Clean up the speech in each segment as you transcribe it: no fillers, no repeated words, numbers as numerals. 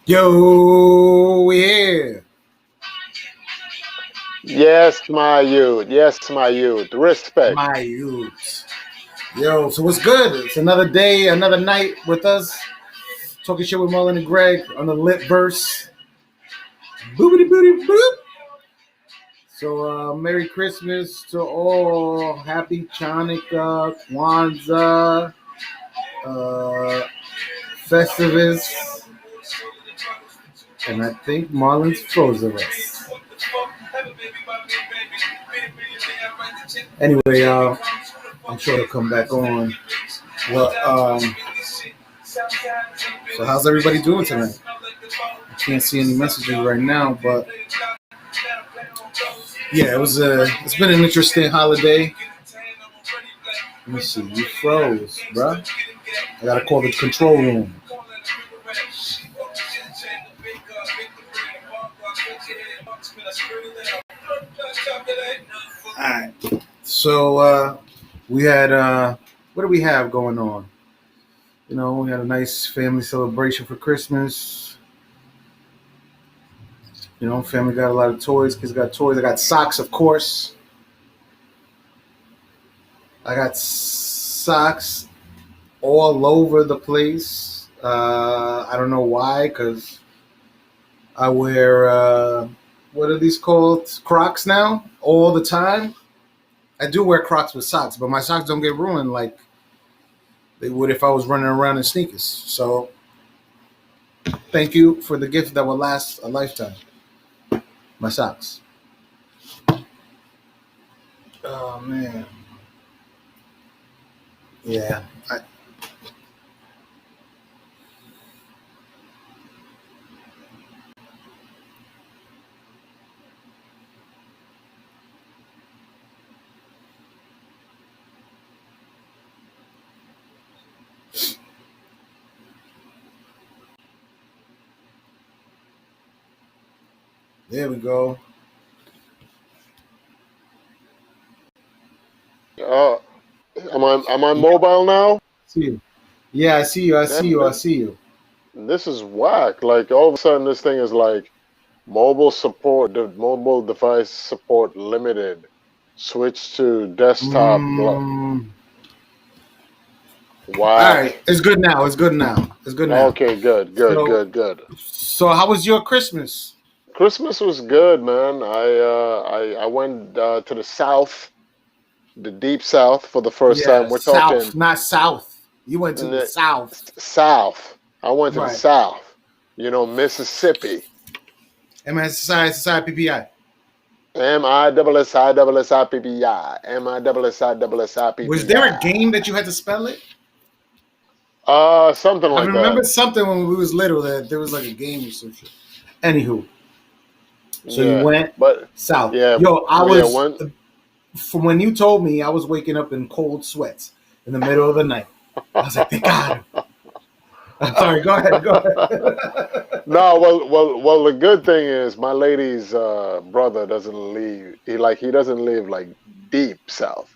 Yo, we here. Yes, my youth. Yes, my youth. Respect. My youth. Yo, so what's good? It's another day, another night with us. Talking shit with Mullen and Greg on the lit verse. Boopity booty boop. So, Merry Christmas to all. Happy Chanukah, Kwanzaa, uh, Festivus. And I think Marlon's frozen us. Anyway, I'm sure he'll come back on. Well, so how's everybody doing tonight? I can't see any messages right now, but yeah, it's been an interesting holiday. Let me see, you froze, bruh. I gotta call the control room. Alright. So we had what do we have going on? We had a nice family celebration for Christmas. Family got a lot of toys. Kids got toys. I got socks, of course. I got socks all over the place. I don't know why, because I wear what are these called? Crocs now, all the time. I do wear Crocs with socks, but my socks don't get ruined like they would if I was running around in sneakers. So thank you for the gift that will last a lifetime. My socks. Oh man. Yeah. There we go. Uh, am I mobile now? See you. Yeah, I see you. I see Damn, you. I see you. this is whack. Like all of a sudden, this thing is like mobile device support limited. Switch to desktop. Mm. All right, Whack. it's good now. It's good now. It's good now. Okay, good, good, So, good, good. so how was your Christmas? Christmas was good, man. I went to the south, the deep south for the first Yeah, time. We're talking South, not South. You went to in the the South, south. I went to the right? south. Mississippi. MSSI PPI. MISSISSIPPI. MISSISSIPPI. Was there a game that you had to spell it? Something I like that. remember something when we was little that there was like a game or some shit. Anywho, so you Yeah, went but south. yeah, Yo, I yeah. was One. from when you told me I was waking up in cold sweats in the middle of the night. I was like, thank God. I'm sorry. Go ahead. Go ahead. No, well. The good thing is my lady's brother doesn't leave. He doesn't live like deep south.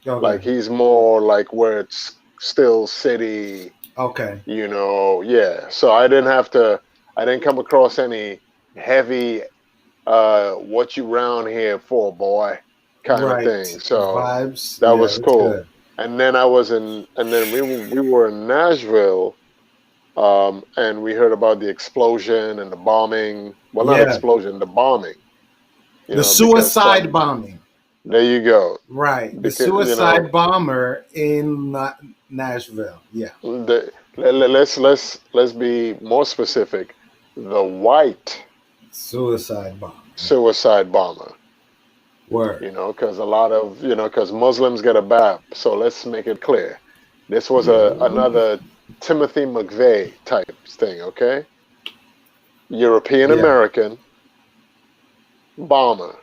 Okay. Like he's more like where it's still city. Okay. Yeah. So I didn't have to. I didn't come across any heavy what you round here for, boy, kind of Right. thing. So Vibes. that Yeah, was that's cool. good. And then we were in Nashville, and we heard about the explosion and the bombing. Well, not Yeah. explosion, the bombing. The Because suicide bombing. there you go. Right. The Because suicide bomber in Nashville. Yeah. let's be more specific. The white Suicide bomber. suicide bomber. Word. Because a lot of, because Muslims get a bad rap. So let's make it clear. This was Yeah. another Timothy McVeigh type thing, okay? European Yeah. American bomber,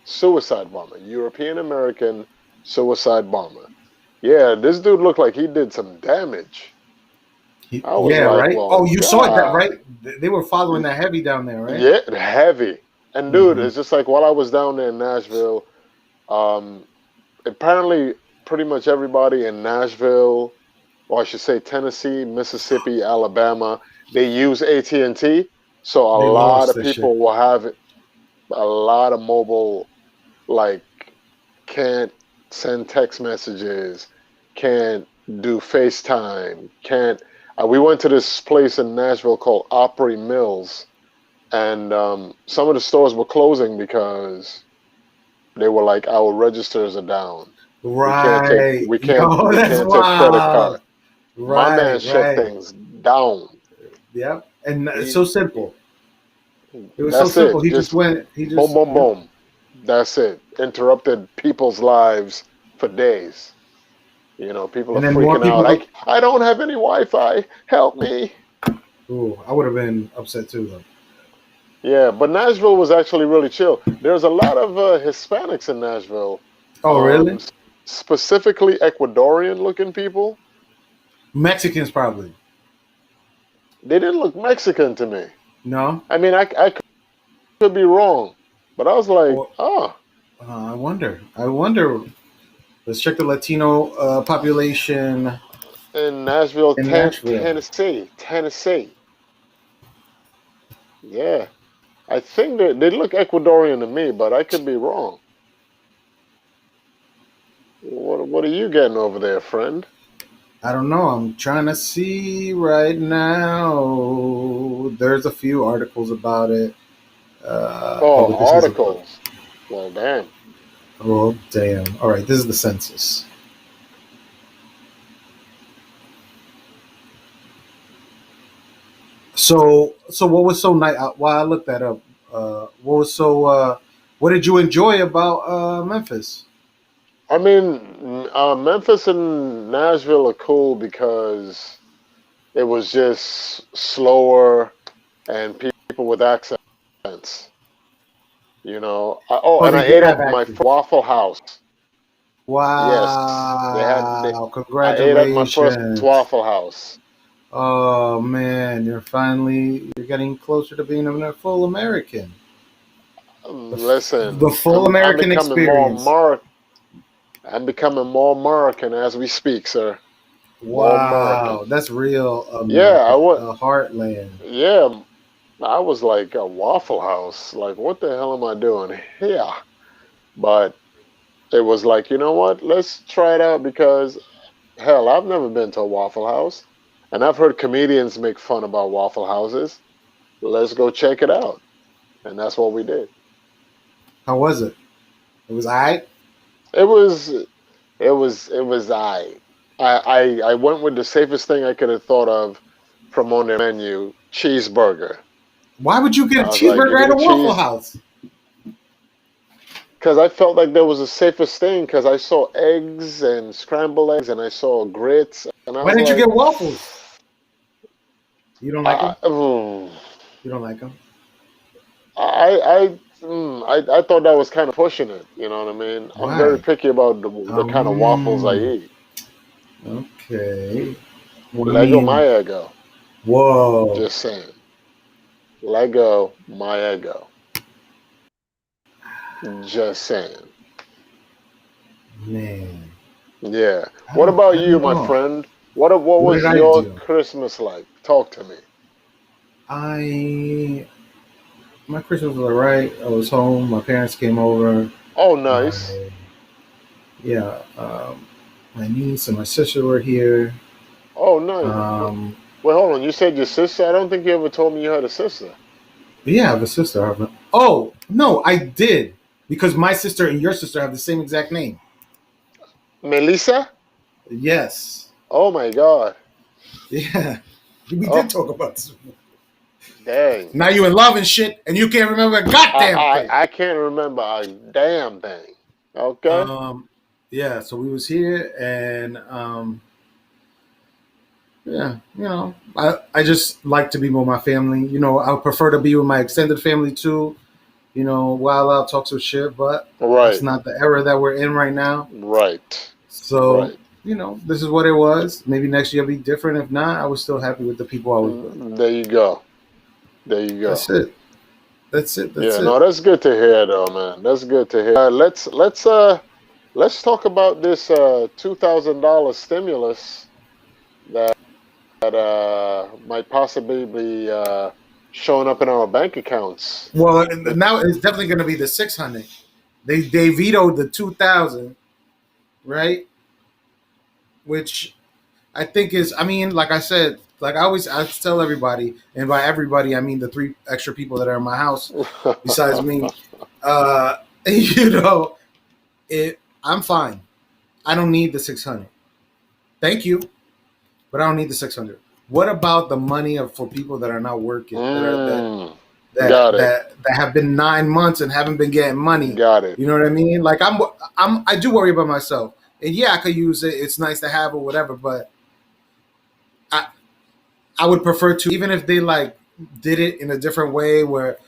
suicide bomber, European American suicide bomber. Yeah, this dude looked like he did some damage. I was Yeah. like, Right. well, Oh, you saw it. That God, right. They were following that heavy down there, right? yeah, heavy. And dude, Mm-hmm. it's just like while I was down there in Nashville, um, apparently pretty much everybody in Nashville, or I should say Tennessee, Mississippi, Alabama, they use AT&T, so a They lot lost of that shit. people will have a lot of mobile, like, can't send text messages, can't do FaceTime, can't. We went to this place in Nashville called Opry Mills, and some of the stores were closing because they were like, our registers are down. Right. Yo, We that's can't take credit card. wild. My man Right, shut right. things down. Yep. And it's so He, simple. It was so that's simple. it. He just Just went. He boom, just. boom, Yep. boom. That's it. Interrupted people's lives for days. People are And then more freaking people out. go. I don't have any Wi-Fi. Help me. Ooh, I would have been upset too, though. Yeah, but Nashville was actually really chill. There's a lot of Hispanics in Nashville, Oh, um, really? s- specifically Ecuadorian-looking people. Mexicans probably. They didn't look Mexican to me. No. I mean, I could be wrong, but I was like, Or oh, I wonder. I wonder. Let's check the Latino population in Nashville, in Nashville. Tennessee. Yeah, I think they look Ecuadorian to me, but I could be wrong. What are you getting over there, friend? I don't know. I'm trying to see right now. There's a few articles about it. Oh, This is a. articles. Well, damn. Oh, damn. All right, this is the census. So what was so nice? While I looked that up, what was so? What did you enjoy about Memphis? I mean, Memphis and Nashville are cool because it was just slower and people with accents. Oh, Oh, and they I did ate have at my accents. first Waffle House. Yes, they had. Wow! I ate at my first Congratulations! Waffle House. Oh man, you're getting closer to being a full American. The Listen, full I'm American becoming more experience. American. I'm becoming more American as we speak, sir. More American. Wow, that's real Yeah, I American, would. a heartland. Yeah, I was like a Waffle House. Like, what the hell am I doing here? But it was like, you know what? Let's try it out because hell, I've never been to a Waffle House, and I've heard comedians make fun about Waffle Houses. Let's go check it out, and that's what we did. How was it? It was alright. It was, it was I went with the safest thing I could have thought of from on their menu, cheeseburger. Why would you get a I was like, give cheeseburger me at the a Waffle cheese. House? Because I felt like there was a safest thing because I saw eggs and scrambled eggs and I saw grits and I Why was didn't you like, get waffles? You don't like them? I, mm, You don't like them? I thought that was kind of pushing it. You know what I mean? I'm very Why? picky about the kind of waffles I Um. eat. Okay. Well, I Lego mean, my ego. whoa, Just saying. Lego my ego. Just saying. man. Yeah. What about I you, don't my know. friend? What What did was I your do? Christmas like? Talk to me. I My Christmas was alright. I was home. My parents came over. Oh, nice. My Yeah, my niece and my sister were here. Oh, nice. Um, Wait, hold on. You said your sister? I don't think you ever told me you had a sister. yeah, I have a sister. Oh no, I did because my sister and your sister have the same exact name. Melissa? Yes. Oh my God. Yeah, we did Oh, talk about this. dang. Now you in love and shit, and you can't remember a goddamn thing. I can't remember a damn thing. Okay. Um, yeah, so we was here, and yeah, I just like to be with my family. I would prefer to be with my extended family too. While out talk some shit, but that's Right. not the era that we're in right now. Right. So, Right. this is what it was. Maybe next year will be different. If not, I was still happy with the people I was with. There you go. There you That's go. it. That's it. That's Yeah, it. no, that's good to hear though, man. That's good to hear. Let's talk about this $2,000 stimulus that that might possibly be showing up in our bank accounts. Well, now it's definitely going to be the 600. They vetoed the 2,000, right? Which I think is, I mean, like I said, like I tell everybody, and by everybody I mean the three extra people that are in my house besides me. Uh, you know, I'm fine. I don't need the 600. Thank you, but I don't need the 600. What about the money for people that are not working, mm, that got it. that that have been 9 months and haven't been getting money? Got it. You know what I mean? Like I do worry about myself, and yeah, I could use it. It's nice to have or whatever, but I I would prefer to, even if they like did it in a different way where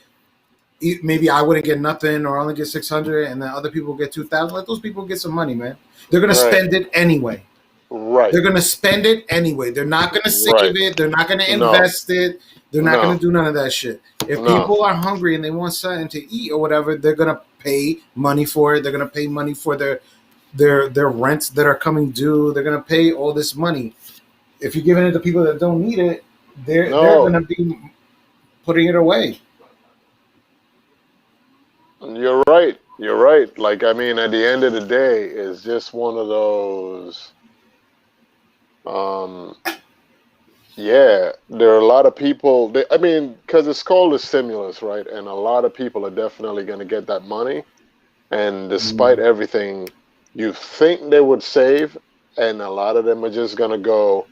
maybe I wouldn't get nothing or only get 600, and then other people get 2,000. Let those people get some money, man. They're gonna Right. spend it anyway. Right. They're gonna spend it anyway. They're not gonna save Right. it. They're not gonna No. invest it. They're not gonna No. do none of that shit. If No. people are hungry and they want something to eat or whatever, they're gonna pay money for it. They're gonna pay money for their rents that are coming due. They're gonna pay all this money. If you're giving it to people that don't need it, they're No. gonna be putting it away. You're right. You're right. Like, I mean, at the end of the day, it's just one of those. Um, yeah, there are a lot of people. I mean, because it's called a stimulus, right? And a lot of people are definitely going to get that money. And despite Mm, everything, you think they would save, and a lot of them are just going to go,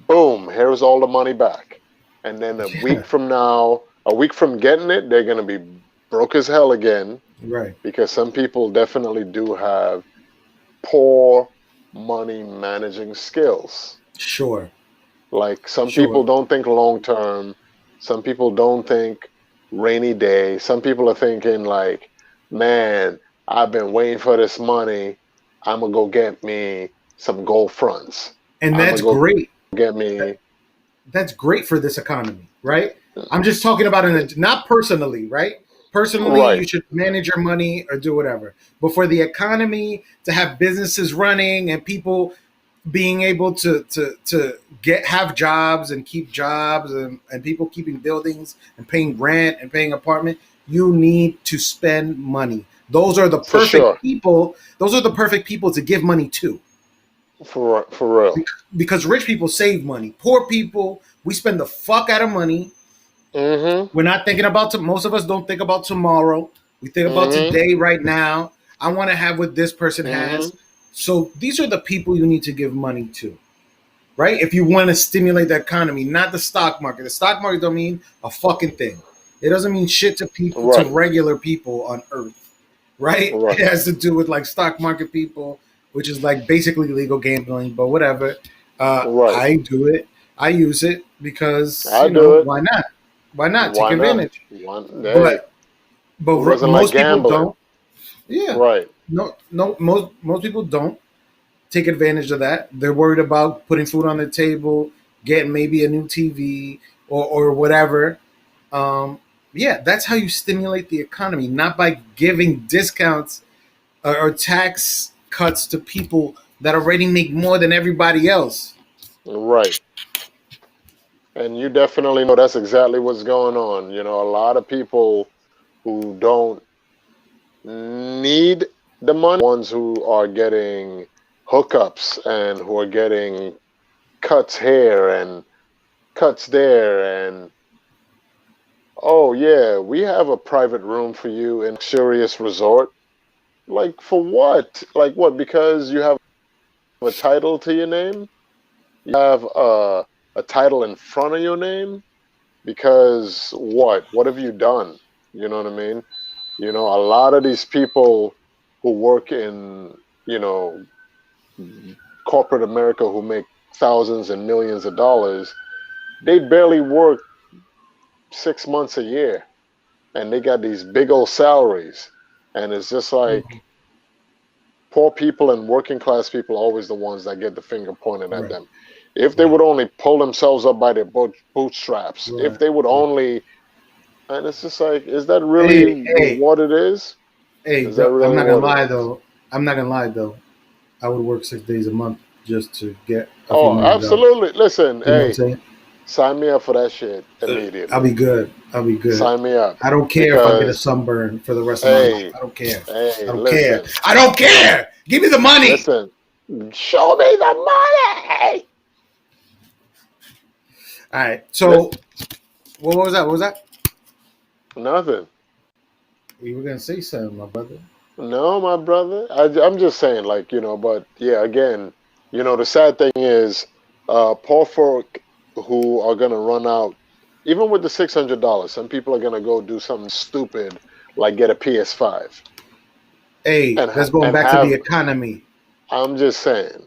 boom, here's all the money back. And then yeah, a week from getting it, they're going to be broke as hell again right. because some people definitely do have poor money managing skills. Sure, Like some people sure. don't think long term, some people don't think rainy day. Some people are thinking like, man, I've been waiting for this money. I'm gonna go get me some gold fronts. And I'm that's gonna go great. get me That's great for this economy, right? I'm just talking about not personally, right? Personally, right, you should manage your money or do whatever. But for the economy, to have businesses running and people being able to get have jobs and keep jobs, and people keeping buildings and paying rent and paying apartment, you need to spend money. Those are the for perfect sure, people. Those are the perfect people to give money to, for real. because rich people save money. Poor people, we spend the fuck out of money. Mm-hmm. We're not thinking about most of us don't think about tomorrow. We think about Mm-hmm. today, right now. I want to have what this person has. Mm-hmm. So these are the people you need to give money to, right? If you want to stimulate the economy, not the stock market. The stock market don't mean a fucking thing. It doesn't mean shit to people, to Right, regular people on Earth, right? It right, has to do with like stock market people, which is like basically legal gambling, but whatever. right. I do it. I use it because I do it. why not? Why not take Why not? advantage? One day. But Who doesn't like most people gambling? don't. Yeah, Right. no, most people don't take advantage of that. They're worried about putting food on the table, getting maybe a new TV or whatever. Um, yeah, that's how you stimulate the economy, not by giving discounts or tax cuts to people that already make more than everybody else. Right. And you definitely know that's exactly what's going on. You know, a lot of people who don't need the money, ones who are getting hookups and who are getting cuts here and cuts there and oh yeah, we have a private room for you in a luxurious resort. Like for what? Like what? Because you have a title to your name? You have a title in front of your name? Because what? What have you done? You know what I mean? You know, a lot of these people who work in, you know, corporate America who make thousands and millions of dollars, they barely work 6 months a year and they got these big old salaries. And it's just Mhm. like poor people and working class people are always the ones that get the finger pointed at Right, them. If they right, would only pull themselves up by their bootstraps, if right, they would right. only, and it's just like, is that really Hey, hey, what it is? hey! Is that I'm really not gonna what it lie is? though. I'm not gonna lie though. I would work 6 days a month. just to get a few Oh, $1 million. absolutely. Listen, You know what I'm hey, saying? sign me up for that shit I'll be immediately. good. I'll be good. Sign me up I don't care if I get a because, sunburn for the rest of my life. hey, I don't care. I hey, don't care. listen, I don't care. Give me the money. listen. Show me the money. All right. So Listen, what was that? What was that? nothing. You were gonna say something, my brother. No, my brother. I'm just saying, like, but yeah, again, the sad thing is, poor folk who are gonna run out, even with the $600, some people are gonna go do something stupid like get a PS5 Hey, and that's going and back to the have. economy. I'm just saying,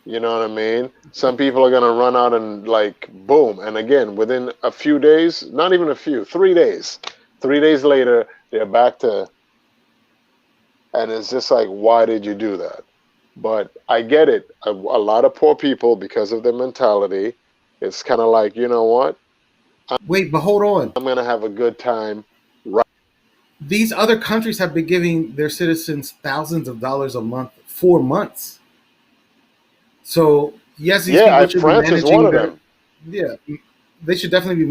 you know what I mean? Some people are gonna run out and like boom, and again, within a few days, not even a few, 3 days, 3 days later, they're back to, and it's just like, why did you do that? But I get it. A lot of poor people, because of their mentality, it's kind of like, you know what? Wait, but hold on. I'm gonna have a good time. Right? These other countries have been giving their citizens thousands of dollars a month for months. So yes, these Yeah, people should be France is one managing of their, them. yeah, they should definitely be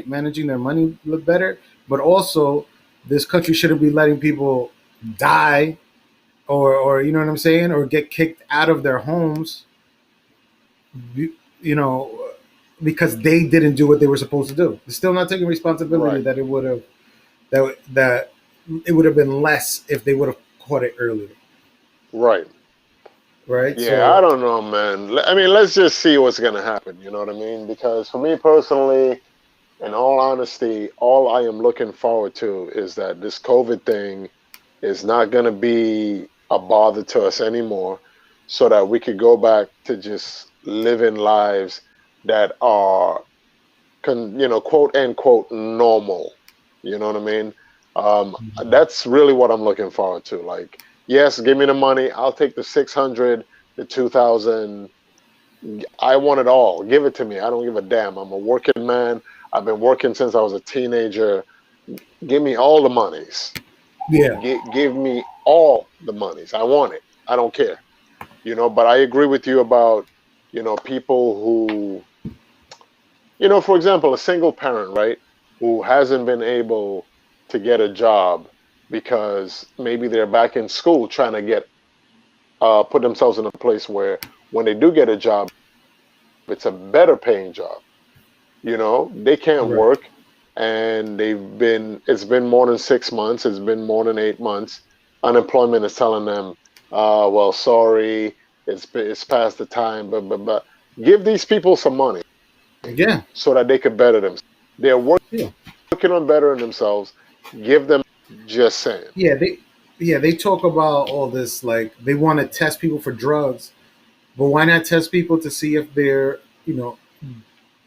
managing their money a little better. But also, this country shouldn't be letting people die or you know what I'm saying, or get kicked out of their homes, you know, because they didn't do what they were supposed to do. They're still not taking responsibility Right, that it would have that it would have been less if they would have caught it earlier, right. right? Yeah, I So don't know, man. I mean, let's just see what's gonna happen. You know what I mean? Because for me personally, in all honesty, all I am looking forward to is that this COVID thing is not going to be a bother to us anymore, so that we could go back to just living lives that are, quote unquote, normal. You know what I mean? That's really what I'm looking forward to. Like, yes, give me the money. I'll take the 600, the 2,000. I want it all. Give it to me. I don't give a damn. I'm a working man. I've been working since I was a teenager. Give me all the monies. yeah, Give me all the monies. I want it. I don't care. But I agree with you about, people who, for example, a single parent, right, who hasn't been able to get a job because maybe they're back in school trying to put themselves in a place where when they do get a job, it's a better paying job. They can't right, work, and it's been more than 6 months, it's been more than 8 months. Unemployment is telling them, well, sorry, it's past the time, but give these people some money yeah, so that they could better themselves. They're yeah, working on bettering themselves. Give them, just saying. yeah. They talk about all this like they want to test people for drugs, but why not test people to see if they're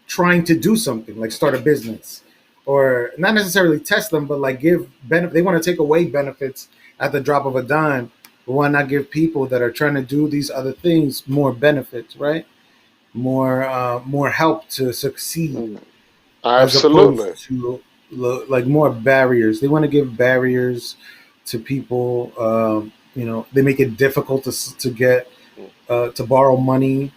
trying to do something like start a business, or not necessarily test them, but like give benefit. They want to take away benefits at the drop of a dime. But why not give people that are trying to do these other things more benefits, right? More help to succeed, as Absolutely. opposed to like more barriers. They want to give barriers to people. They make it difficult to get to borrow money.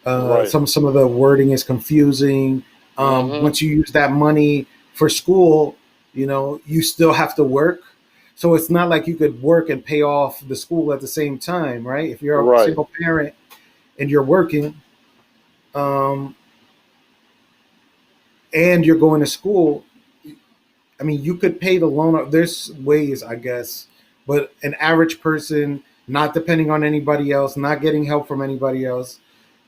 Right. Some of the wording is confusing. Hmm. Once you use that money for school, you still have to work. So it's not like you could work and pay off the school at the same time, right? If you're a Right. single parent and you're working, um, and you're going to school, I mean, you could pay the loan. There's ways, I guess, but an average person, not depending on anybody else, not getting help from anybody else,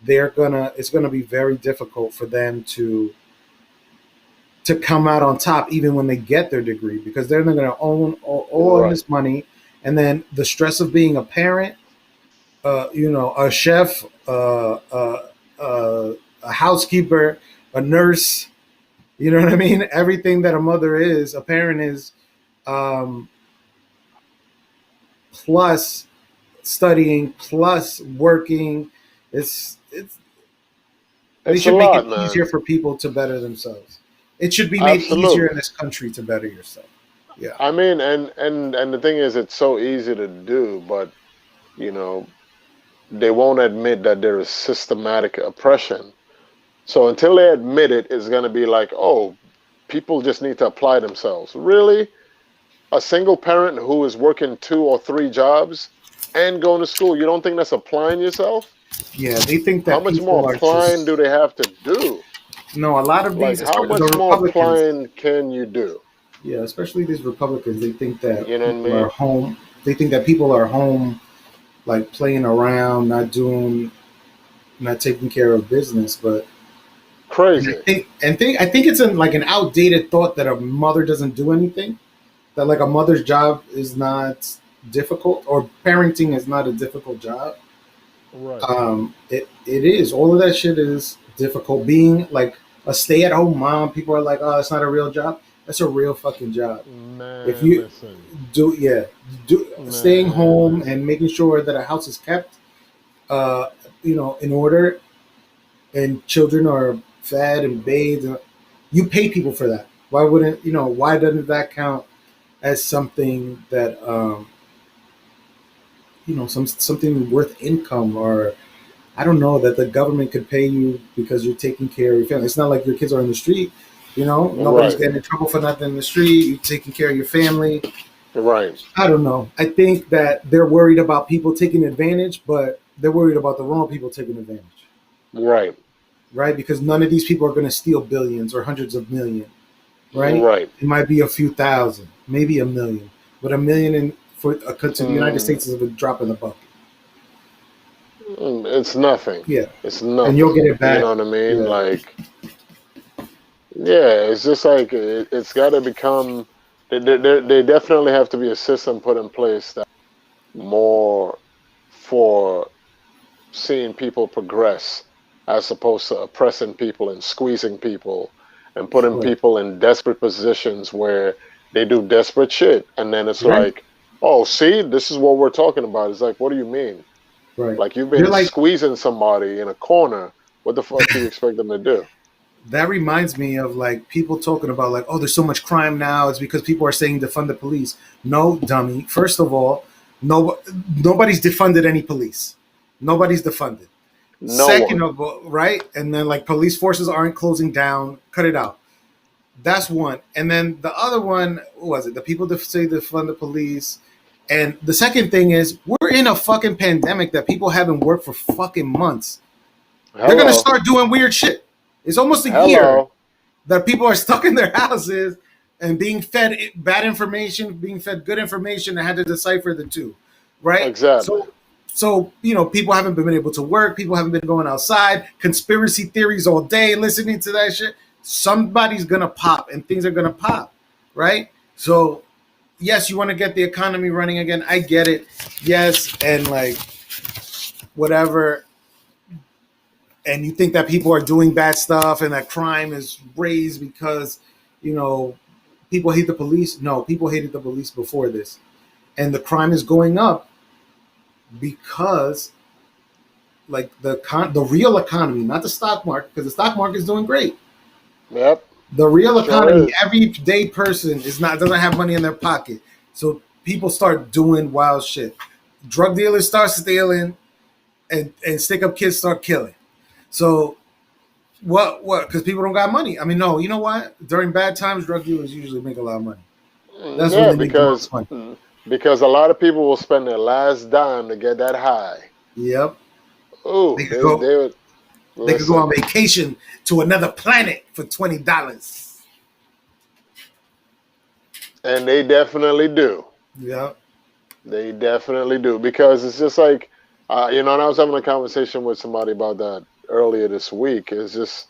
it's gonna be very difficult for them to come out on top even when they get their degree, because they're not going to own all Right. this money, and then the stress of being a parent, a chef, a housekeeper, a nurse, you know what I mean, everything that a mother is, a parent is, um, plus studying, plus working. It's They It's a should make it lot, easier man. for people to better themselves. It should be made easier in Absolutely. this country to better yourself. Yeah. I mean, and the thing is, it's so easy to do, but you know, they won't admit that there is systematic oppression. So until they admit it, it's going to be like, oh, people just need to apply themselves. Really? A single parent who is working 2 or 3 jobs and going to school, you don't think that's applying yourself? Yeah, they think How that much more people are applying do just they have to do? no. A lot of Like, these, how especially the much more Republicans, applying can you do? yeah, especially these Republicans, they think that You know what I people are mean? home. They think that people are home, like playing around, not taking care of business. But and Crazy. I think it's like an outdated thought that a mother doesn't do anything. That like a mother's job is not difficult, or parenting is not a difficult job. Right. It is. All of that shit is difficult. Being like a stay at home mom, people are like, oh, it's not a real job. That's a real fucking job. If Man, you listen. do, yeah, do staying Man, home and listen. making sure that a house is kept, uh, in order, and children are fed and bathed. You pay people for that. Why wouldn't you know? Why doesn't that count as something that something worth income, or I don't know, that the government could pay you because you're taking care of your family. It's not like your kids are in the street. Nobody's Right. getting in trouble for nothing in the street. You're taking care of your family. Right. I don't know. I think that they're worried about people taking advantage, but they're worried about the wrong people taking advantage, Right. right? Because none of these people are going to steal billions or hundreds of million, right? Right. It might be a few thousand, maybe a million, but a million to the United Mm, States is a drop in the bucket. it's nothing. Yeah, It's and you'll get nothing. it You back. know what I mean? Yeah, Like, yeah, it's just like it's got to become. They definitely have to be a system put in place that more for seeing people progress as opposed to oppressing people and squeezing people and putting right, people in desperate positions where they do desperate shit. And then it's right, like, oh, see, this is what we're talking about. It's like, what do you mean? right. Like, you've They're been like squeezing somebody in a corner. What the fuck do you expect them to do? that reminds me of like people talking about like, oh, there's so much crime now. It's because people are saying defund the police. No, dummy. First of all, no, nobody's defunded any police. Nobody's defunded. No Second one. of all, right, and then like police forces aren't closing down. Cut it out. That's one. And then the other one, what was it? The people that say defund the police. And the second thing is, we're in a fucking pandemic that people haven't worked for fucking months. They're gonna Hello. start doing weird shit. It's almost a year Hello. that people are stuck in their houses and being fed bad information, being fed good information, and had to decipher the two, right? Exactly. So people haven't been able to work. People haven't been going outside. Conspiracy theories all day, listening to that shit. Somebody's gonna pop, and things are gonna pop, right? So yes, you want to get the economy running again. I get it. Yes, and like whatever, and you think that people are doing bad stuff and that crime is raised because you know people hate the police. No, people hated the police before this, and the crime is going up because like the real economy, not the stock market, because the stock market is doing great. Yep. The real Sure economy, is. everyday person is not doesn't have money in their pocket, so people start doing wild shit. Drug dealers start stealing, and stick up kids start killing. So what? Because people don't got money. I mean, no. You know what? During bad times, drug dealers usually make a lot of money. That's when Yeah, they make the most money. because a lot of people will spend their last dime to get that high. Yep. They Oh, could go. they would They could go on listen, vacation to another planet for $20. and they definitely do. Yep. They definitely do because it's just like, and I was having a conversation with somebody about that earlier this week. It's just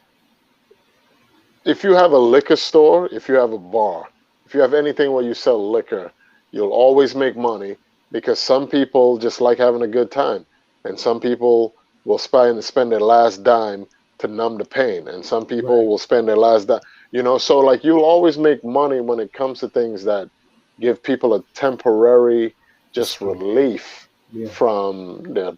if you have a liquor store, if you have a bar, if you have anything where you sell liquor, you'll always make money because some people just like having a good time, and some people will spend their last dime to numb the pain, and some people Right. will spend their last dime. So like you'll always make money when it comes to things that give people a temporary just Escape. relief Yeah. from their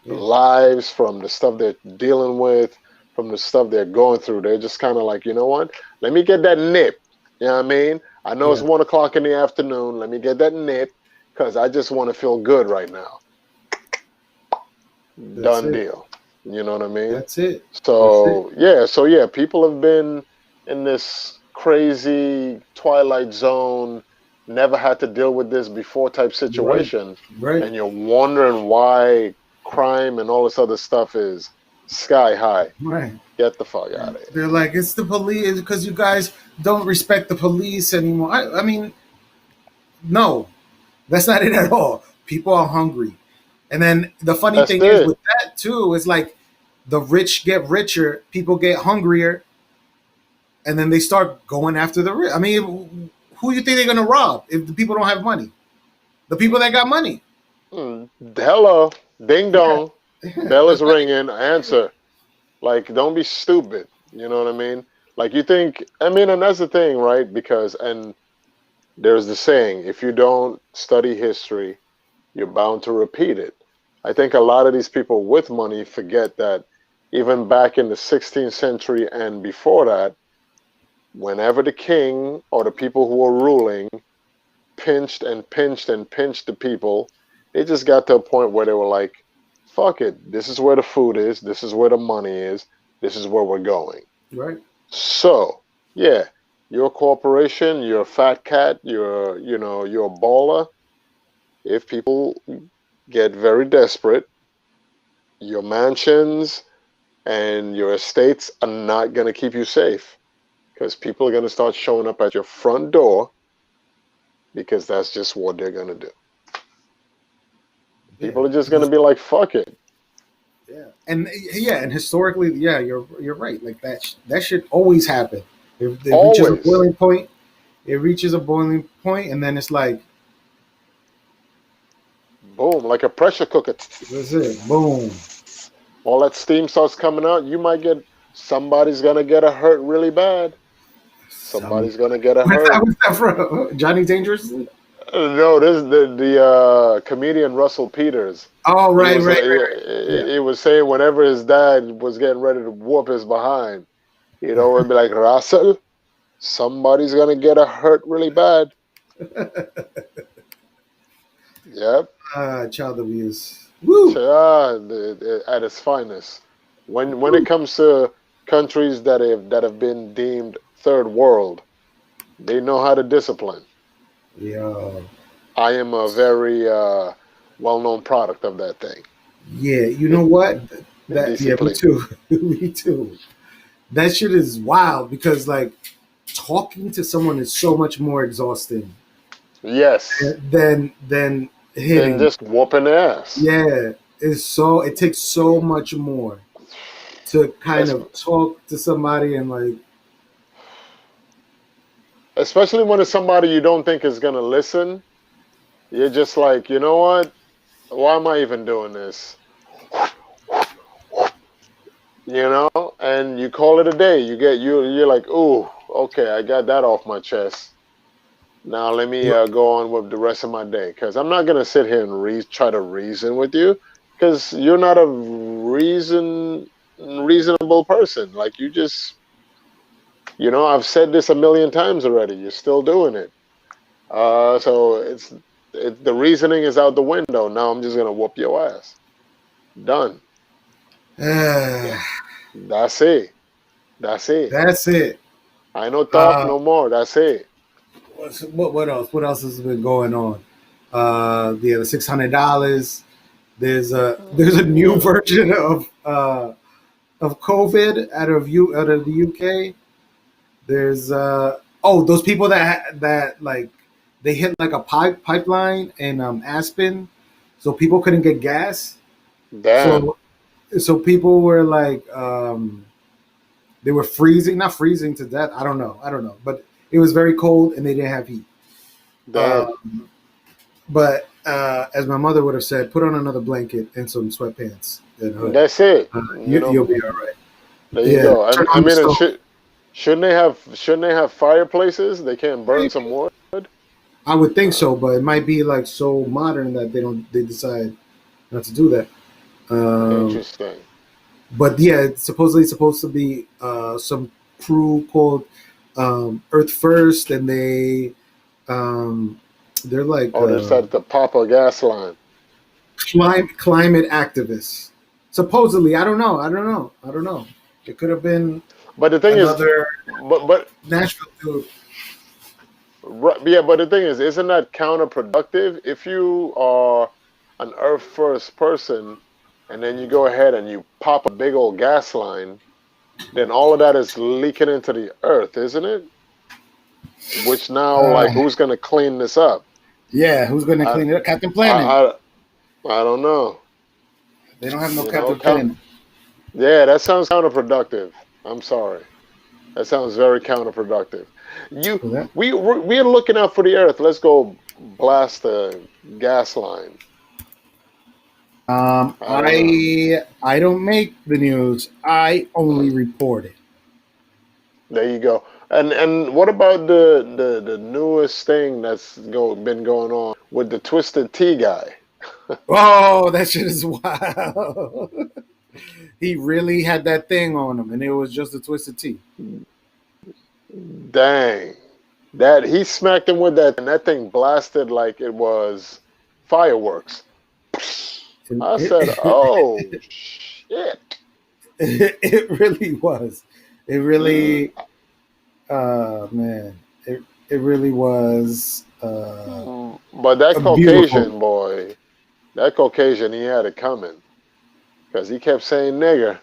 Yeah. lives, from the stuff they're dealing with, from the stuff they're going through. They're just kind of like, you know what? Let me get that nip. You know what I mean? I know it's Yeah. 1 o'clock in the afternoon. Let me get that nip because I just want to feel good right now. That's Done it. deal. You know what I mean? That's it. That's it. So yeah, people have been in this crazy twilight zone, never had to deal with this before type Right. situation, Right. and you're wondering why crime and all this other stuff is sky high. Right. Get the fuck out of here. They're like, it's the police because you guys don't respect the police anymore. I mean, no, that's not it at all. People are hungry. And then the funny That's thing is it. with that too, is like the rich get richer, people get hungrier, and then they start going after the rich. I mean, who do you think they're gonna rob if the people don't have money? The people that got money. Hello, ding Yeah. dong, bell is ringing. Answer. Like, don't be stupid. You know what I mean? Like, you think. I mean, and that's the thing, right? Because and there's the saying: if you don't study history, you're bound to repeat it. I think a lot of these people with money forget that even back in the 16th century and before that, whenever the king or the people who were ruling pinched and pinched and pinched the people, they just got to a point where they were like, fuck it, this is where the food is, this is where the money is, this is where we're going. Right. So, yeah, you're a corporation, you're a fat cat, you're a baller. If people get very desperate, your mansions and your estates are not going to keep you safe because people are going to start showing up at your front door because that's just what they're going to do. Yeah. People are just going to be like, fuck it. Yeah. And yeah, and historically, yeah, you're right. Like that should always happen. It reaches a Always. boiling point. It reaches a boiling point, and then it's like, Boom, like a pressure cooker. that's it. Boom. All that steam starts coming out. You might get, somebody's going to get a hurt really bad. Some. Somebody's going to get a What's that? hurt. What's that from? Johnny Dangerously? No, this is the comedian Russell Peters. Oh, He right, was right, right, right. Yeah. he was saying whenever his dad was getting ready to whoop his behind, it'd be like, Russell, somebody's gonna get a hurt really bad. Yep, Child abuse. Woo. at its finest. When it Woo. comes to countries that have been deemed third world, they know how to discipline. Yeah. I am a very well-known product of that thing. Yeah. You know what? That. Yeah. Me Discipline. too. Me too. That shit is wild because like talking to someone is so much more exhausting Yes, than then hitting. just whooping ass. Yeah. It takes so much more to kind Es- of talk to somebody and like, Especially when it's somebody you don't think is gonna listen. You're just like, you know what? Why am I even doing this? And you call it a day. You're like, ooh, okay, I got that off my chest. Now let me go on with the rest of my day because I'm not gonna sit here and try to reason with you because you're not a reasonable person. Like you just, I've said this a million times already. You're still doing it. So the reasoning is out the window. Now I'm just gonna whoop your ass. Done. uh, Th- That's it. That's it. that's it. I no talk Uh, no more. That's it. what else? What else has been going on? The $600. There's a new Yeah. version of COVID out of the UK. There's those people that like they hit like a pipeline in Aspen, so people couldn't get gas. Damn. So people were like they were freezing, not freezing to death. I don't know, but it was very cold and they didn't have heat. Damn. Um, but as my mother would have said, put on another blanket and some sweatpants and a hood. That's it. You'll be all right. There you Yeah, go. turn I on the mean, and stove. shouldn't they have fireplaces? They can't burn some Maybe. wood. I would think Uh, so, but it might be like so modern that they decide not to do that. Um, Interesting. but yeah, it's supposedly supposed to be some crew called Earth First, and um, they're like Oh, they decided to pop a gas line. climate activists. Supposedly, I don't know. I don't know. I don't know. It could have been But the thing is, another but Nashville dude. yeah, but the thing is, isn't that counterproductive? If you are an Earth first person, and then you go ahead and you pop a big old gas line, then all of that is leaking into the Earth, isn't it? Which now, like, Uh, who's gonna clean this up? yeah, who's going to I, clean it up? Captain Planet. I, I don't know. They don't have no You know, Captain Planet. yeah, that sounds counterproductive. I'm sorry. That sounds very counterproductive. You, For that. we're looking out for the Earth. Let's go blast the gas line. I don't know. I don't make the news. I only report it. There you go. And what about the newest thing that's been going on with the Twisted Tea guy? Oh, that shit is wild. He really had that thing on him, and it was just a twisted tea. Dang. That he smacked him with that and that thing blasted like it was fireworks. I said, "Oh shit." It really was. It Mm, really, man, it really was But that beautiful. Caucasian boy, that Caucasian, he had it coming because he kept saying, "Nigger,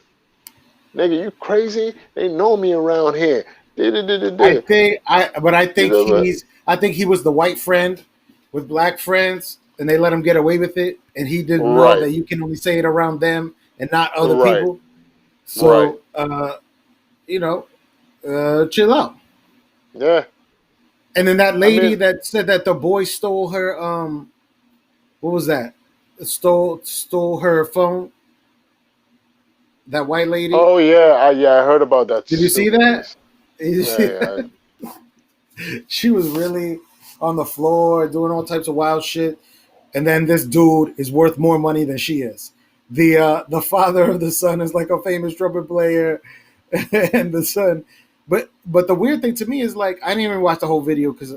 nigger, you crazy? They know me around here." But I think he was the white friend with black friends, and they let him get away with it, and he didn't know Right, that you can only say it around them and not other right, people. right. So, you know, chill out. Yeah, And then that I lady mean, that said that the boy stole her, what was that? Stole her phone. That white lady. oh yeah, I heard about that Did you see that? stupidness. Yeah, yeah. She was really on the floor doing all types of wild shit. And then this dude is worth more money than she is. The father of the son is like a famous trumpet player, and the son. But the weird thing to me is like I didn't even watch the whole video because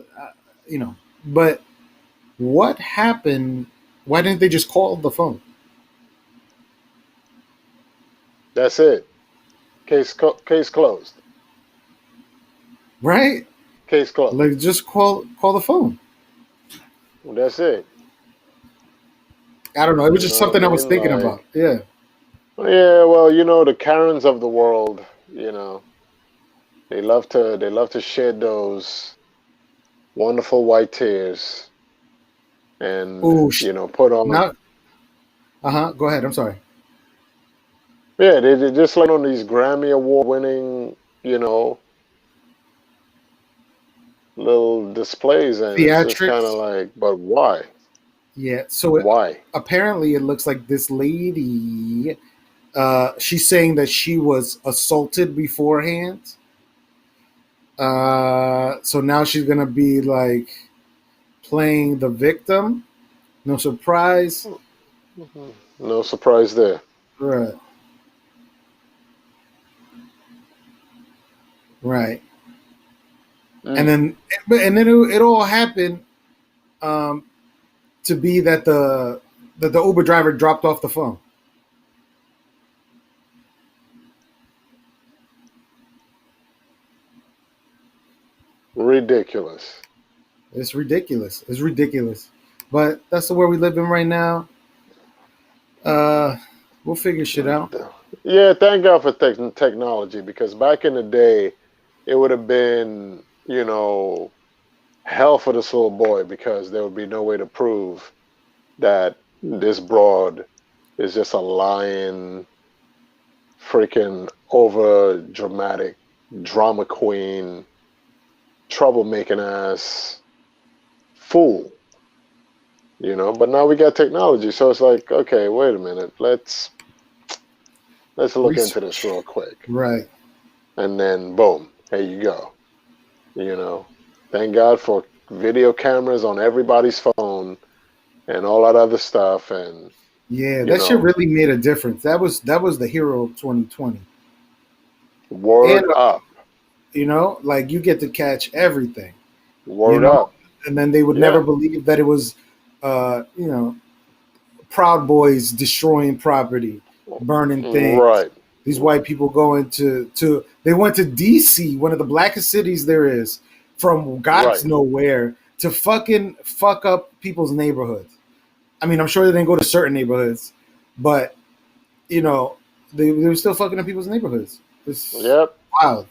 you know. But what happened? Why didn't they just call the phone? That's it. Case closed. Right? Case closed. Like just call the phone. That's it. I don't know. It was You just know what I something I was mean? thinking about. Like, Yeah. yeah, well, the Karens of the world, they love to shed those wonderful white tears and, Oh, put on, now. Uh huh. Go ahead. I'm sorry. yeah, they just like on these Grammy Award winning, you know, little displays, and it's just kind of Theatrics. like, but why? Yeah. So Why? apparently, it looks like this lady. She's saying that she was assaulted beforehand. So now she's gonna be like playing the victim. No surprise. Mhm. No surprise there. Right. Right. And Mm, then it all happened um, to be that the Uber driver dropped off the phone. ridiculous. It's ridiculous. It's ridiculous. But that's the world we live in right now. Uh, we'll figure shit out. Yeah, thank God for technology because back in the day, it would have been, hell for this little boy because there would be no way to prove that this broad is just a lying, freaking over dramatic drama queen, troublemaking ass fool, But now we got technology, so it's like, okay, wait a minute, let's look into this Research. real quick, Right. and then boom, here you go. You know, thank God for video cameras on everybody's phone and all that other stuff, and Yeah, you that shit know, really made a difference. That was the hero of 2020. And word up, like you get to catch everything, you word know, up, and then they would never yeah, believe that it was, Proud Boys destroying property. burning things. Right. These white people going to they went to DC, one of the blackest cities there is, from Right. God's nowhere to fucking fuck up people's neighborhoods. I mean, I'm sure they didn't go to certain neighborhoods, but you know, they were still fucking up people's neighborhoods. It's Yep. wild.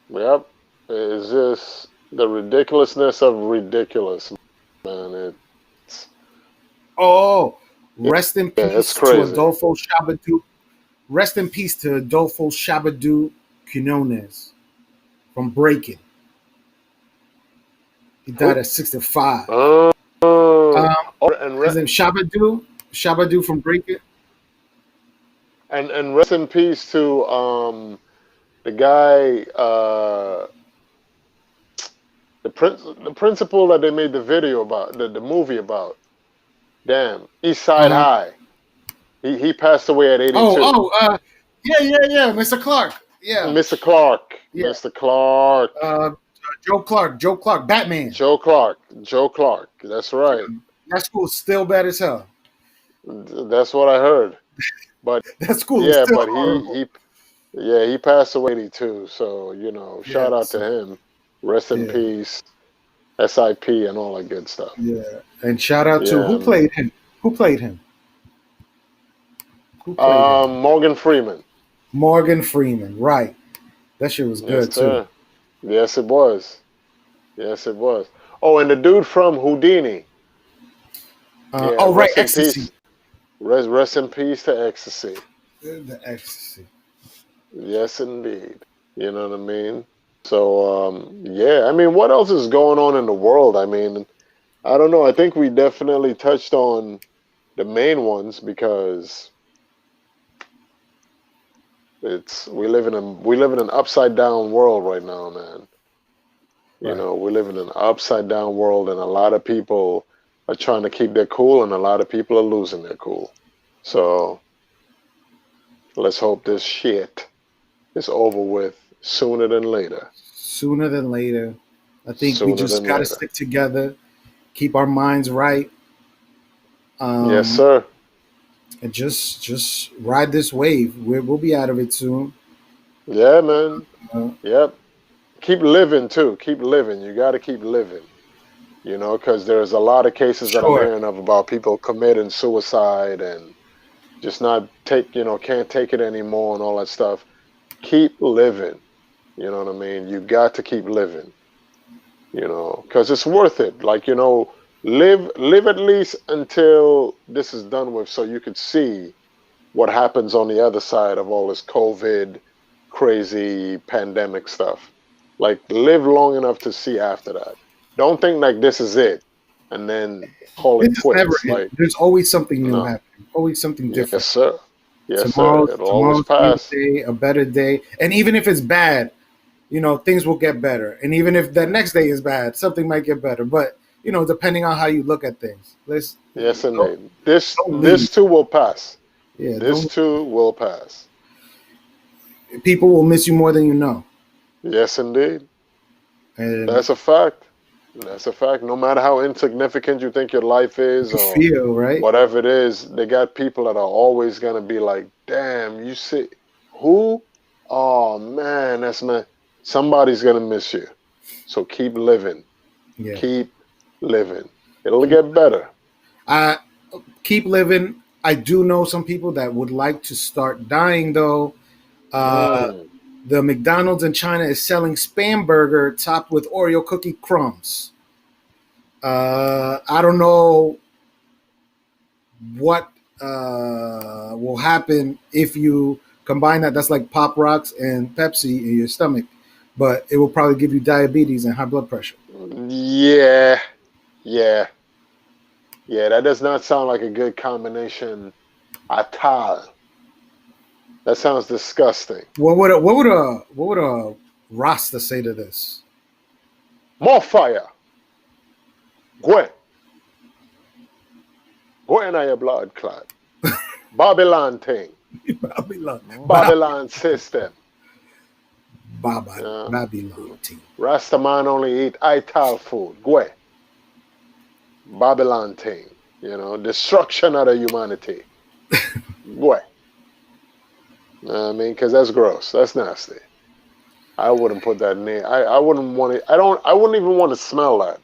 Yep. It's just the ridiculousness of ridiculous, man. It's Oh, rest in yeah, it's peace to crazy. Adolfo Shabadoo. Rest in peace to Adolfo Shabadoo Quinones from Breaking. He died Who? at 65. Oh, Um, and his name Shabadoo. Shabadoo from Breaking. and rest in peace to the guy the principal that they made the video about the movie about. Damn, East Uh Side huh. High. He passed away at Oh, 82. oh, yeah, Mr. Clark. Yeah, Mr. Clark. yeah. Mr. Clark. Joe Clark. Joe Clark. Batman. Joe Clark. Joe Clark. That's right. That school's still bad as hell. That's what I heard. But That school is yeah, still but horrible. he passed away at 82. So, Yeah, shout out to so, him. Rest in yeah, peace. SIP and all that good stuff. yeah. And shout out to Yeah, who man. played him? Who played him? Who played him? Morgan Freeman. Morgan Freeman. Right. That shit was Yes, good too. sir. Yes, it was. Yes, it was. Oh, and the dude from Houdini. Yeah, Oh, right, rest in Ecstasy. peace. Rest in peace to Ecstasy. The Ecstasy. Yes, indeed. You know what I mean? So, yeah, I mean, what else is going on in the world? I mean, I don't know. I think we definitely touched on the main ones because we live in an upside down world right now, man. Right. We live in an upside down world, and a lot of people are trying to keep their cool, and a lot of people are losing their cool. So let's hope this shit is over with sooner than later. Sooner than later. I think we Sooner just than got to later. stick together, keep our minds right, Yes, um, sir. and just ride this wave. We'll be out of it soon. Yeah, man. Uh, Yep. Keep living too. Keep living. You got to keep living. Because there's a lot of cases that I'm sure. hearing of about people committing suicide and just not can't take it anymore and all that stuff. Keep living. You know what I mean? You got to keep living. Because it's worth it. Like, live at least until this is done with, so you could see what happens on the other side of all this COVID, crazy pandemic stuff. Like, live long enough to see after that. Don't think like this is it, and then call This it is never quits. it. Like, There's always something new no. happening. Always something Yes, different. sir. Yes, sir. Tomorrow's It'll always tomorrow's gonna be pass. a day, a better day. And even if it's bad, things will get better. And even if that next day is bad, something might get better. But depending on how you look at things, let's Yes, don't, indeed. This don't leave. this too will pass. Yeah, This don't. too will pass. People will miss you more than you know. Yes, indeed. And That's a fact. That's a fact. No matter how insignificant you think your life is you or feel right. whatever it is, they got people that are always gonna be like, damn, you see who? Oh man, that's man. Somebody's gonna miss you. So keep living. Yeah. Keep living. It'll Keep. get better. I keep living. I do know some people that would like to start dying though. Uh, Mm. the McDonald's in China is selling spam burger topped with Oreo cookie crumbs. I don't know what will happen if you combine that. That's like Pop Rocks and Pepsi in your stomach, but it will probably give you diabetes and high blood pressure. Yeah, yeah, yeah. That does not sound like a good combination at all. That sounds disgusting. What would a Rasta say to this? More fire. Gwen. Gwen are your blood clot. Babylon thing. Babylon, Babylon system. Yeah. Babylon team. Rastaman only eat ital food. Gwen. Babylon thing. Destruction of the humanity. What? I mean, because that's gross. That's nasty. I wouldn't put that near. I wouldn't want to. I don't. I wouldn't even want to smell that.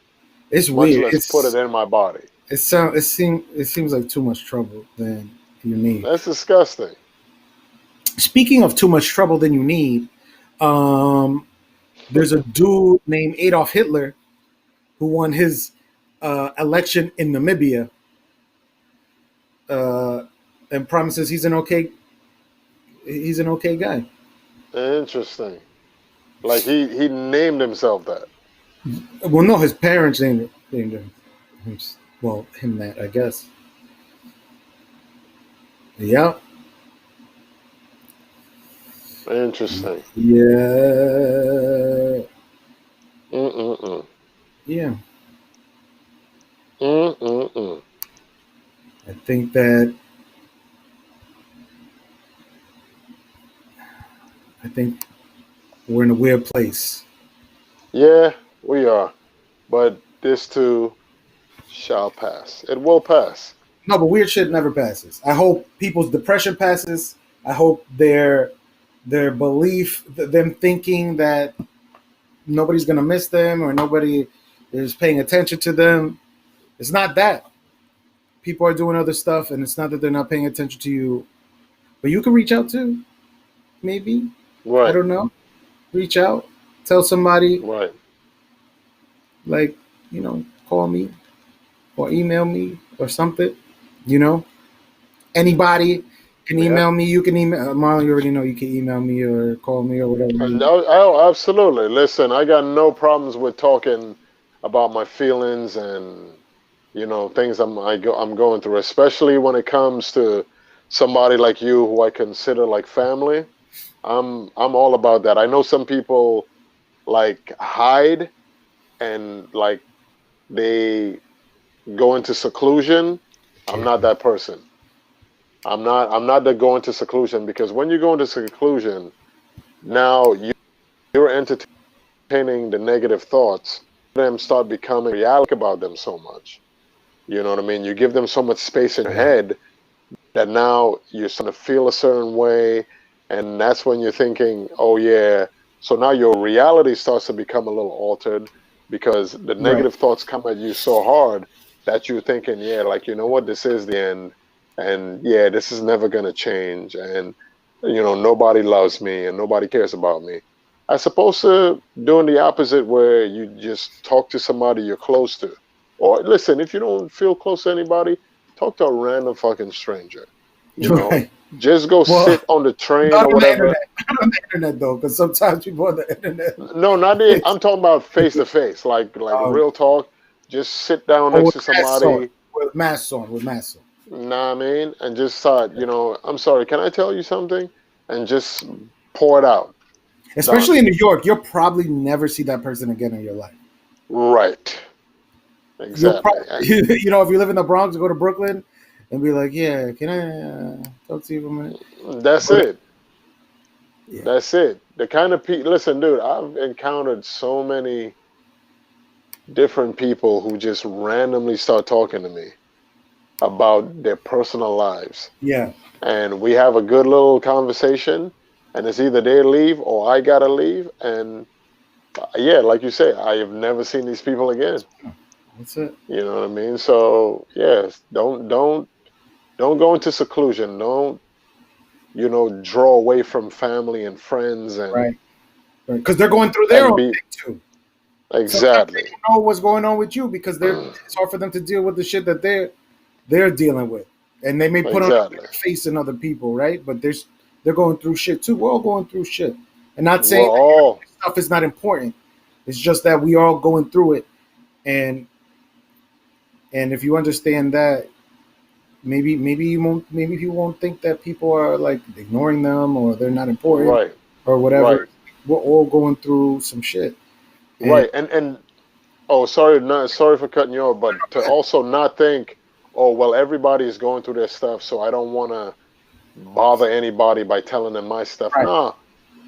It's Much weird. less put it in my body. It seems like too much trouble than you need. That's disgusting. Speaking of too much trouble than you need, um, there's a dude named Adolf Hitler who won his election in Namibia, uh, and promises he's an okay guy. Interesting. Like he named himself that. Well, no, his parents named him. Well, him that I guess. Yeah, Interesting. yeah, Mm-mm-mm. yeah. Mm-mm-mm. I think that I think we're in a weird place. Yeah, we are. But this too shall pass. It will pass. No, but weird shit never passes. I hope people's depression passes. I hope their belief, them thinking that nobody's gonna miss them or nobody is paying attention to them. It's not that. People are doing other stuff, and it's not that they're not paying attention to you. But you can reach out too. Maybe I Right. don't know. Reach out, tell somebody, Right. like, call me or email me or something. You know, anybody can Yeah. email me. You can email Marlon. You already know you can email me or call me or whatever. Oh, absolutely. Listen, I got no problems with talking about my feelings and things I'm going through, especially when it comes to somebody like you who I consider like family. I'm all about that. I know some people like hide and like they go into seclusion. I'm not that person. I'm not that go into seclusion because when you go into seclusion, now you're entertaining the negative thoughts. Them start becoming reality about them so much. You know what I mean? You give them so much space in your Right, head that now you're starting to feel a certain way, and that's when you're thinking, oh yeah. So now your reality starts to become a little altered because the right, negative thoughts come at you so hard that you're thinking, yeah, like you know what, this is the end, and yeah, this is never gonna change, and nobody loves me and nobody cares about me. As opposed to doing the opposite, where you just talk to somebody you're close to, or listen, if you don't feel close to anybody, talk to a random fucking stranger. You know, right. just go Well, sit on the train not or on the whatever. internet. Not on the internet though, because sometimes people on the internet. No, not the. I'm talking about face to face, like Um, real talk. Just sit down or next with to masks on. somebody. With masks on. Nah, I mean, and just start. I'm sorry. Can I tell you something? And just pour it out. Especially Done. in New York, you'll probably never see that person again in your life. Right. You'll Exactly. probably, if you live in the Bronx, go to Brooklyn, and be like, "Yeah, can I talk to you for a minute?" That's Or, it. yeah, That's it. The kind of people. Listen, dude. I've encountered so many different people who just randomly start talking to me about their personal lives. yeah, And we have a good little conversation, and it's either they leave or I gotta leave. And yeah, like you say, I have never seen these people again. that's it. You know what I mean? So yes, don't go into seclusion. Don't draw away from family and friends Right, because they're going through their and own be thing too. Sometimes they exactly don't know what's going on with you because it's hard for them to deal with the shit that they're dealing with, and they may put on a exactly. better face than other people, right? But they're going through shit too. We're all going through shit, and not saying We're that all stuff is not important. It's just that we all going through it, and if you understand that, maybe you won't think that people are like ignoring them or they're not important right, or whatever. right, We're all going through some shit, and right. And oh, sorry, sorry for cutting you off, but to also not think, oh, well, everybody is going through their stuff, so I don't want to bother anybody by telling them my stuff. right, Nah,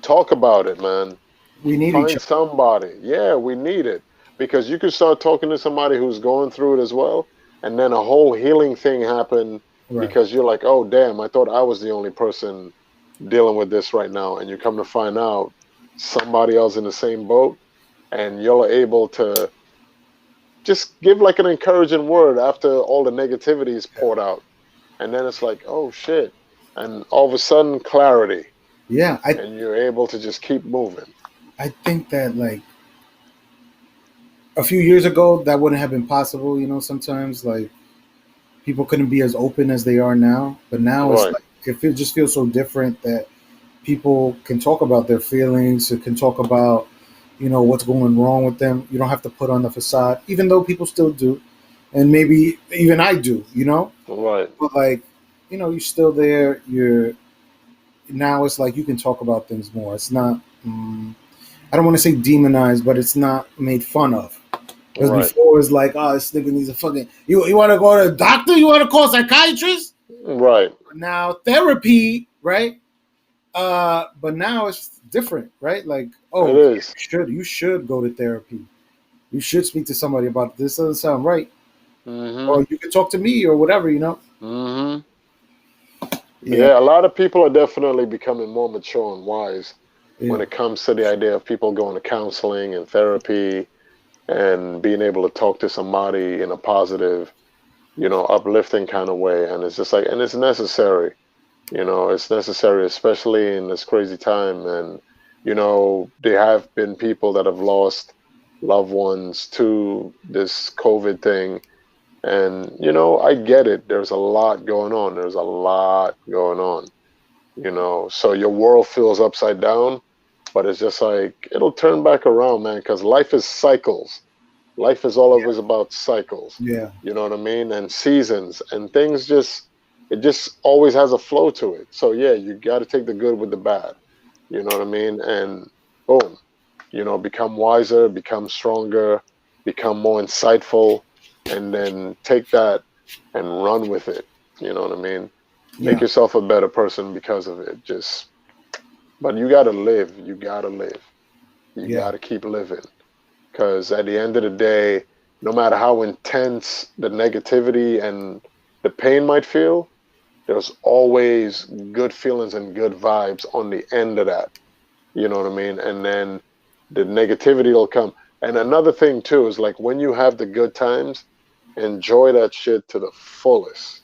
talk about it, man. we need each Find other. somebody. Yeah, we need it because you could start talking to somebody who's going through it as well, and then a whole healing thing happen, Right. because you're like, oh damn, I thought I was the only person dealing with this right now, and you come to find out somebody else in the same boat, and you're able to just give like an encouraging word after all the negativity is poured out, and then it's like, oh shit, and all of a sudden clarity, Yeah. and you're able to just keep moving. I think that like a few years ago that wouldn't have been possible. You know, sometimes like people couldn't be as open as they are now. But now it's Right, like it just feels so different that people can talk about their feelings, it can talk about, you know, what's going wrong with them. You don't have to put on the facade, even though people still do, and maybe even I do, you know. right, But like, you know, you're still there. You're now. It's like you can talk about things more. It's not. I don't want to say demonized, but it's not made fun of. Because right, before it's like, oh, this nigga needs a fucking. You want to go to a doctor? You want to call a psychiatrist? right. Now therapy, right? But now it's different, right? Like, It oh, yeah, is. you should go to therapy. You should speak to somebody about this. Doesn't sound right, Mm-hmm. or you can talk to me or whatever, you know. Mm-hmm. Yeah, Yeah, a lot of people are definitely becoming more mature and wise yeah, when it comes to the idea of people going to counseling and therapy and being able to talk to somebody in a positive, uplifting kind of way. And it's just like, and it's necessary. It's necessary, especially in this crazy time. And, there have been people that have lost loved ones to this COVID thing. And, I get it. There's a lot going on. There's a lot going on, so your world feels upside down, but it's just like, it'll turn back around, man, because life is cycles. Life is always about cycles. yeah, You know what I mean? And seasons and things it just always has a flow to it. So yeah, you got to take the good with the bad. You know what I mean? And boom, become wiser, become stronger, become more insightful, and then take that and run with it. You know what I mean? Make yeah, yourself a better person because of it. But you got to live. You got to live. You yeah, got to keep living. Because at the end of the day, no matter how intense the negativity and the pain might feel, there's always good feelings and good vibes on the end of that. You know what I mean? And then the negativity will come. And another thing too is like when you have the good times, enjoy that shit to the fullest.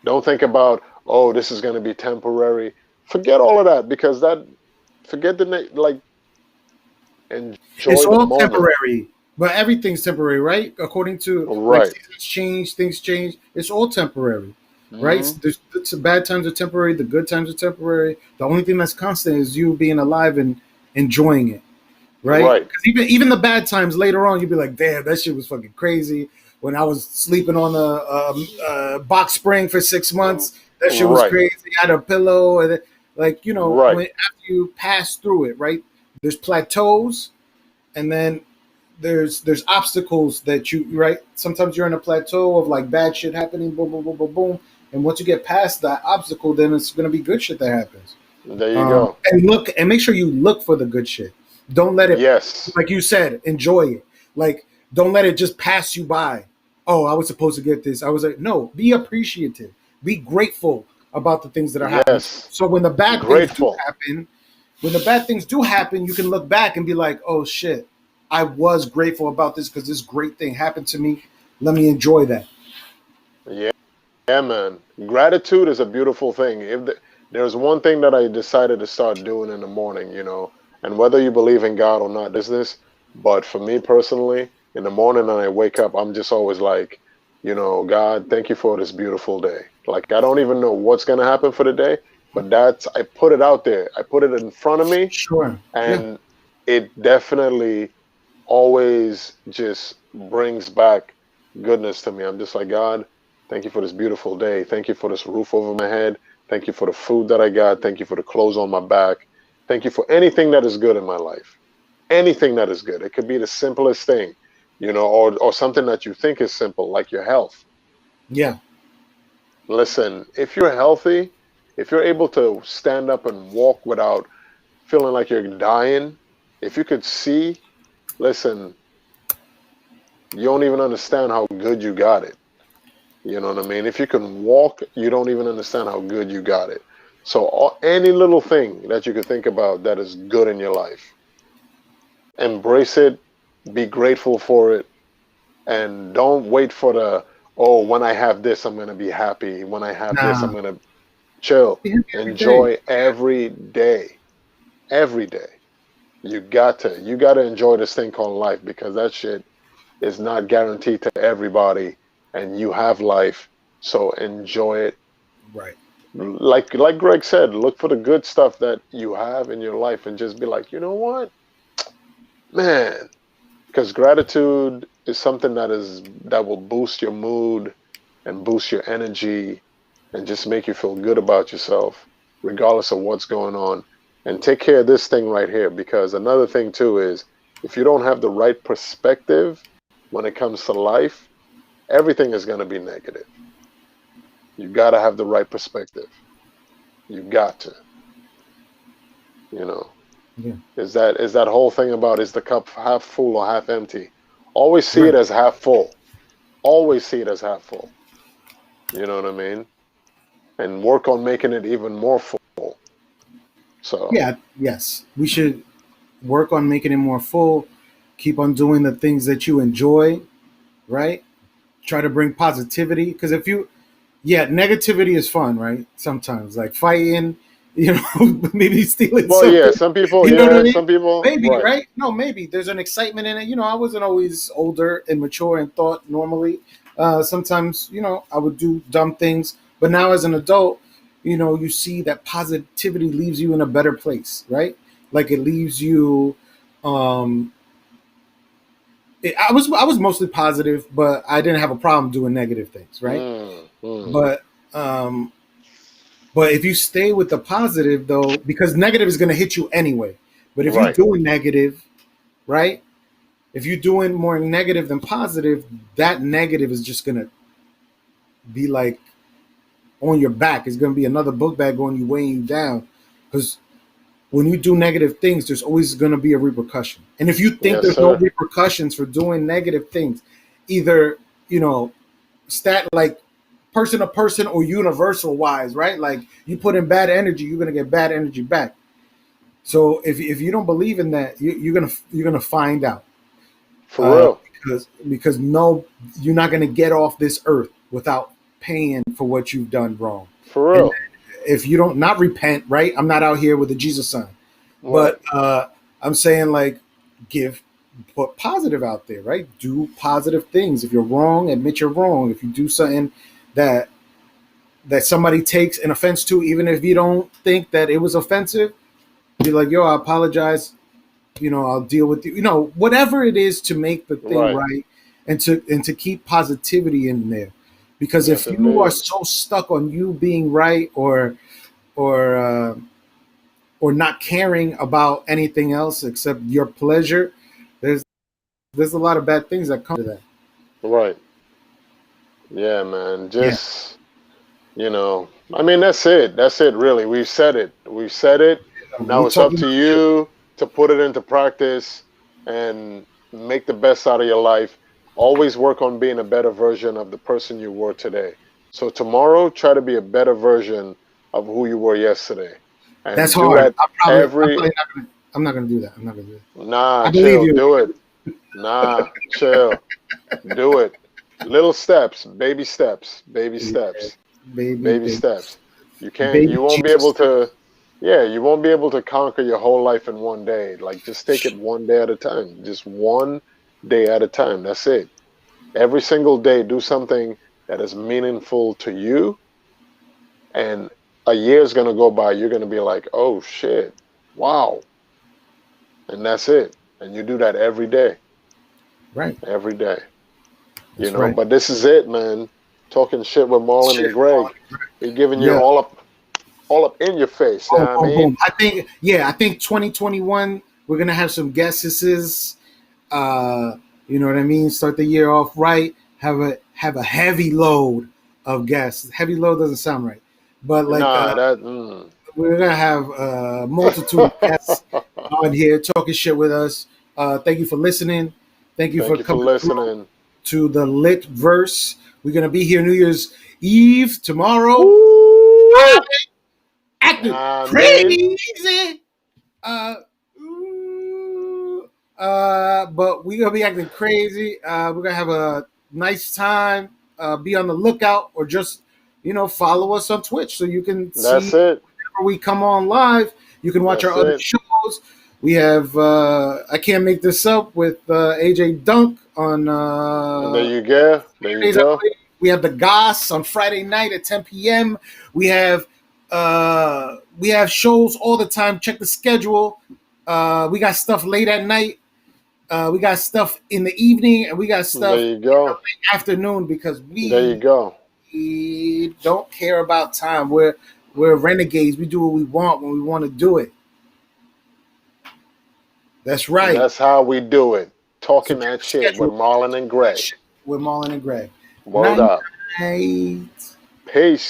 Don't think about, oh, this is going to be temporary. Forget all of that because forget like it's enjoy the all moment. temporary, but everything's temporary, right? According to like Right. seasons change, things change. It's all temporary, right? Hmm. The bad times are temporary. The good times are temporary. The only thing that's constant is you being alive and enjoying it, right? Right. Because even the bad times later on, you'd be like, damn, that shit was fucking crazy. When I was sleeping on a box spring for 6 months, that shit was Right. crazy. I had a pillow, and like, you know, Right. when after you pass through it, right? There's plateaus, and then there's obstacles that you right. Sometimes you're in a plateau of like bad shit happening, boom, boom, boom, boom, boom, and once you get past that obstacle, then it's gonna be good shit that happens. There you go. And look and make sure you look for the good shit. Don't let it, Yes. like you said, enjoy it. Like don't let it just pass you by. Oh, I was supposed to get this. I was like, no, be appreciative. Be grateful about the things that are happening. Yes. So when the bad things do Grateful. happen, you can look back and be like, oh shit, I was grateful about this because this great thing happened to me. Let me enjoy that. Yeah. Yeah, man. Gratitude is a beautiful thing. There's one thing that I decided to start doing in the morning, and whether you believe in God or not, business, but for me personally, in the morning when I wake up, I'm just always like, God, thank you for this beautiful day. Like I don't even know what's gonna happen for the day, but I put it out there. I put it in front of me, Sure. Yeah. and it definitely always just brings back goodness to me. I'm just like, God, thank you for this beautiful day. Thank you for this roof over my head. Thank you for the food that I got. Thank you for the clothes on my back. Thank you for anything that is good in my life. Anything that is good. It could be the simplest thing, or something that you think is simple, like your health. Yeah. Listen, if you're healthy, if you're able to stand up and walk without feeling like you're dying, if you could see, listen, you don't even understand how good you got it. You know what I mean? If you can walk, you don't even understand how good you got it. So any little thing that you could think about that is good in your life, embrace it, be grateful for it, and don't wait for the, oh, when I have this, I'm gonna be happy. When I have this, I'm Nah, gonna chill. be happy every day. Enjoy every day. Every day. You gotta enjoy this thing called life, because that shit is not guaranteed to everybody, and you have life, so enjoy it. Right. Like Greg said, look for the good stuff that you have in your life and just be like, you know what, man, because gratitude is something that will boost your mood and boost your energy and just make you feel good about yourself regardless of what's going on. And take care of this thing right here, because another thing too is, if you don't have the right perspective when it comes to life, everything is going to be negative. You got to have the right perspective. You got to, you know. Yeah. Is that whole thing about, is the cup half full or half empty? Always see it Right. as half full. Always see it as half full. You know what I mean? And work on making it even more full. So, Yeah. Yes. We should work on making it more full. Keep on doing the things that you enjoy. Right. Try to bring positivity, because if you, yeah, negativity is fun, right? Sometimes, like fighting, maybe stealing well, yeah, something. some people, You know what I yeah, mean? some people, Maybe, right. right? No, maybe there's an excitement in it. I wasn't always older and mature in thought normally. Sometimes, I would do dumb things, but now as an adult, you see that positivity leaves you in a better place, right? Like it leaves you. Um, I was mostly positive, but I didn't have a problem doing negative things, right? Mm, mm, But um, but if you stay with the positive though, because negative is going to hit you anyway. But if you're right. doing negative, right? If you're doing more negative than positive, that negative is just going to be like on your back. It's going to be another book bag on you, weighing you down. Because when you do negative things, there's always going to be a repercussion. And if you think Yes, there's no sir. repercussions for doing negative things, either you know stat like person to person or universal wise, right? Like you put in bad energy, you're gonna get bad energy back. So if you don't believe in that, you're gonna find out, For real. because no, you're not gonna get off this earth without paying for what you've done wrong. For And real. if you don't not repent, right? I'm not out here with a Jesus sign, Right. but I'm saying like give put positive out there, right? Do positive things. If you're wrong, admit you're wrong. If you do something that somebody takes an offense to, even if you don't think that it was offensive, be like, yo, I apologize. I'll deal with you. Whatever it is to make the thing Right. right, and to keep positivity in there. Because Yes, if you are indeed. so stuck on you being right, or uh, or not caring about anything else except your pleasure, there's a lot of bad things that come to that. Right. Yeah, man. Yeah, I mean, that's it. That's it, really. We've said it. We've said it. Now we it's up talking to our shit. you to put it into practice and make the best out of your life. Always work on being a better version of the person you were today. So tomorrow, try to be a better version of who you were yesterday. That's And do hard. that I'm every, probably not gonna. I'm not gonna do that. I'm not gonna do that. nah, I believe chill, you. do it. Nah, chill, do it. Little steps, baby steps, baby Yeah, steps. baby, Baby baby, steps. baby You won't be Jesus. able to, yeah, you won't be able to conquer your whole life in one day. Like, just take it one day at a time. Just one day at a time. That's it. Every single day, do something that is meaningful to you. And a year is going to go by. You're going to be like, oh, shit. Wow. And that's it. And you do that every day. Right. Every day. That's right. But this is it, man. Talking shit with Marlon Shit. and Greg. We're giving you Yeah. all up in your face. You know Boom, what I boom, mean? boom. I think 2021 we're gonna have some guesses. Uh, you know what I mean? Start the year off right. Have a heavy load of guests. Heavy load doesn't sound right, but like Nah, that. Mm. we're gonna have a multitude of guests on here talking shit with us. Thank you for listening. Thank you Thank for you for coming through. listening. to the Lit Verse. We're gonna be here New Year's Eve tomorrow. Woo! Acting I mean, crazy. But we're gonna be acting crazy. We're gonna have a nice time. Be on the lookout, or just follow us on Twitch so you can see that's it. whenever we come on live. You can watch our That's other it. shows. We have I can't make this up with AJ Dunk on And there you go. There you Saturdays, I go. believe. We have the Goss on Friday night at 10 p.m. We have shows all the time. Check the schedule. We got stuff late at night. We got stuff in the evening, and we got There stuff you go. afternoon because There you go. we don't care about time. We're renegades. We do what we want when we want to do it. That's right. That's how we do it. So Talking check that the shit with schedule Marlon and Greg. with Marlon and Greg. Word Night up. night. Peace.